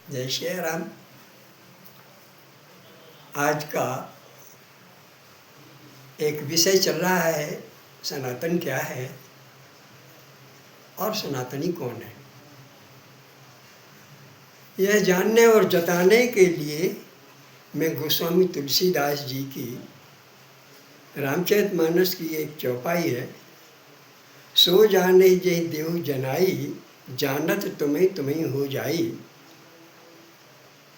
जय श्री राम। आज का एक विषय चल रहा है, सनातन क्या है और सनातनी कौन है। यह जानने और जताने के लिए मैं गोस्वामी तुलसीदास जी की रामचरितमानस की एक चौपाई है, सो जाने जय देव जनाई, जानत तुम्हें तुम्हें हो जाई।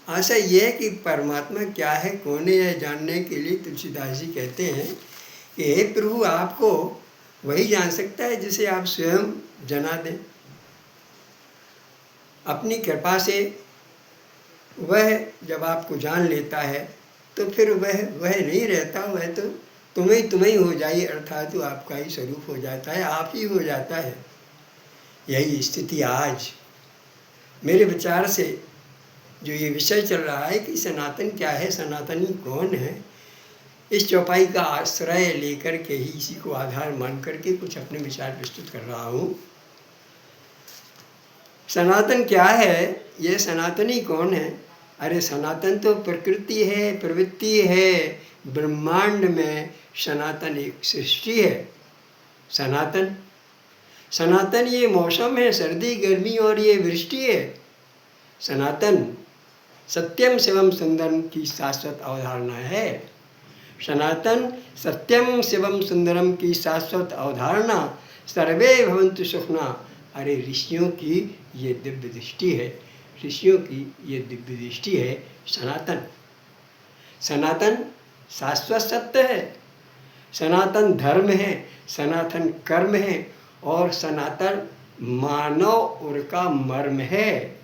आशा यह है कि परमात्मा क्या है, कौन है, यह जानने के लिए तुलसीदास जी कहते हैं कि हे प्रभु, आपको वही जान सकता है जिसे आप स्वयं जना दें। अपनी कृपा से वह जब आपको जान लेता है तो फिर वह नहीं रहता, वह तो तुम्हें तुम्हें हो जाए, अर्थात तो आपका ही स्वरूप हो जाता है, आप ही हो जाता है। यही स्थिति आज मेरे विचार से जो ये विषय चल रहा है कि सनातन क्या है, सनातनी कौन है, इस चौपाई का आश्रय लेकर के ही, इसी को आधार मान करके कुछ अपने विचार प्रस्तुत कर रहा हूँ। सनातन क्या है, ये सनातनी कौन है? अरे सनातन तो प्रकृति है, प्रवृत्ति है। ब्रह्मांड में सनातन एक सृष्टि है। सनातन सनातन ये मौसम है, सर्दी गर्मी और ये वृष्टि है। सनातन सत्यम शिवम सुंदरम की शाश्वत अवधारणा है। सनातन सत्यम शिवम सुंदरम की शाश्वत अवधारणा, सर्वे भवन्तु सुखना। अरे ऋषियों की ये दिव्य दृष्टि है, ऋषियों की ये दिव्य दृष्टि है। सनातन सनातन शाश्वत सत्य है, सनातन धर्म है, सनातन कर्म है और सनातन मानव और का मर्म है।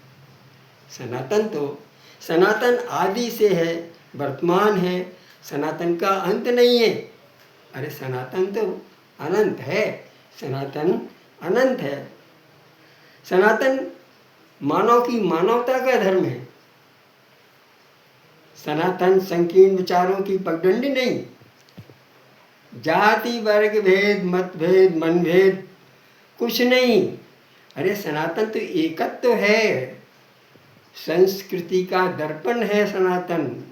सनातन आदि से है, वर्तमान है, सनातन का अंत नहीं है। अरे सनातन तो अनंत है, सनातन अनंत है। सनातन मानव की मानवता का धर्म है। सनातन संकीर्ण विचारों की पगडंडी नहीं, जाति वर्ग भेद मत भेद मन भेद कुछ नहीं। अरे सनातन तो एकत्व है, संस्कृति का दर्पण है। सनातन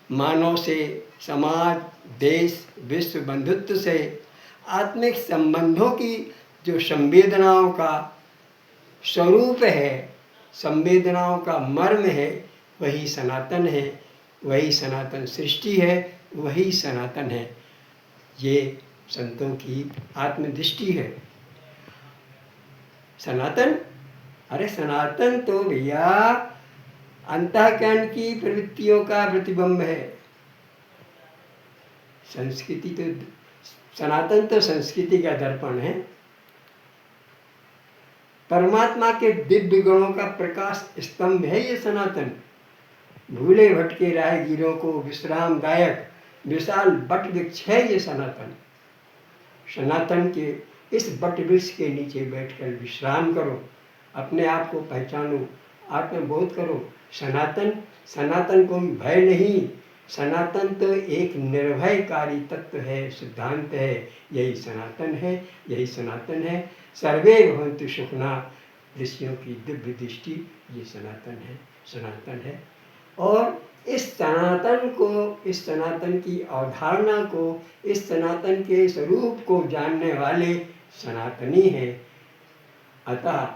मानव से, समाज, देश, विश्व बंधुत्व से, आत्मिक संबंधों की जो संवेदनाओं का स्वरूप है, संवेदनाओं का मर्म है, वही सनातन है, वही सनातन सृष्टि है, वही सनातन है। ये संतों की आत्मदृष्टि है। सनातन, अरे सनातन तो भैया अंतःकरण की प्रवृत्तियों का प्रतिबिंब है। संस्कृति तो, सनातन तो संस्कृति का दर्पण है। परमात्मा के दिव्य गुणों का प्रकाश स्तंभ है ये सनातन। भूले भटके राहगीरों को विश्रामदायक विशाल वट वृक्ष है ये सनातन। सनातन के इस वट वृक्ष के नीचे बैठकर विश्राम करो, अपने आप को पहचानो, आत्मबोध करो। सनातन कोई भय नहीं, सनातन तो एक निर्भयकारी तत्व है, सिद्धांत है। यही सनातन है, यही सनातन है। सर्वे भवन्तु सुखना, ऋषियों की दिव्य दृष्टि, ये सनातन है। और इस सनातन की अवधारणा को, इस सनातन के स्वरूप को जानने वाले सनातनी हैं। अतः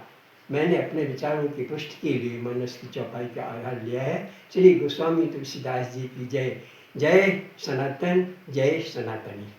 मैंने अपने विचारों की पुष्टि के लिए मानस की चौपाई का आधार लिया है। श्री गोस्वामी तुलसीदास जी की जय। जय सनातन, जय सनातनी।